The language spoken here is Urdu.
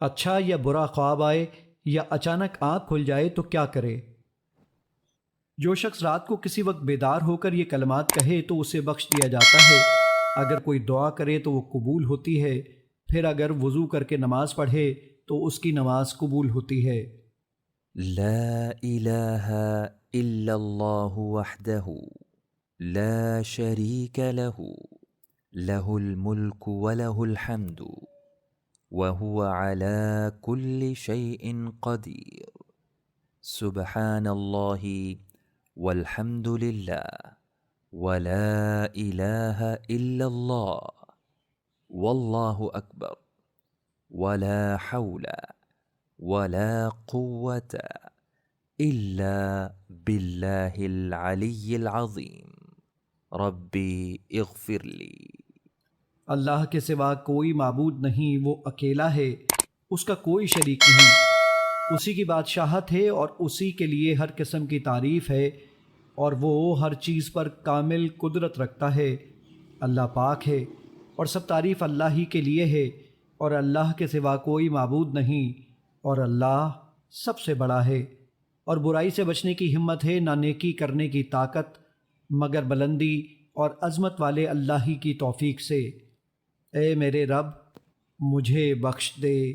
اچھا یا برا خواب آئے یا اچانک آنکھ کھل جائے تو کیا کرے؟ جو شخص رات کو کسی وقت بیدار ہو کر یہ کلمات کہے تو اسے بخش دیا جاتا ہے۔ اگر کوئی دعا کرے تو وہ قبول ہوتی ہے، پھر اگر وضو کر کے نماز پڑھے تو اس کی نماز قبول ہوتی ہے۔ لا إله إلا الله وحده لا شريك له له الملك وله الحمد وهو على كل شيء قدير سبحان الله والحمد لله ولا إله إلا الله والله أكبر ولا حول ولا قوة إلا بالله العلي العظيم ربي اغفر لي۔ اللہ کے سوا کوئی معبود نہیں، وہ اکیلا ہے، اس کا کوئی شریک نہیں، اسی کی بادشاہت ہے اور اسی کے لیے ہر قسم کی تعریف ہے، اور وہ ہر چیز پر کامل قدرت رکھتا ہے۔ اللہ پاک ہے اور سب تعریف اللہ ہی کے لیے ہے، اور اللہ کے سوا کوئی معبود نہیں، اور اللہ سب سے بڑا ہے۔ اور برائی سے بچنے کی ہمت ہے، نہ نیکی کرنے کی طاقت، مگر بلندی اور عظمت والے اللہ ہی کی توفیق سے۔ اے میرے رب، مجھے بخش دے۔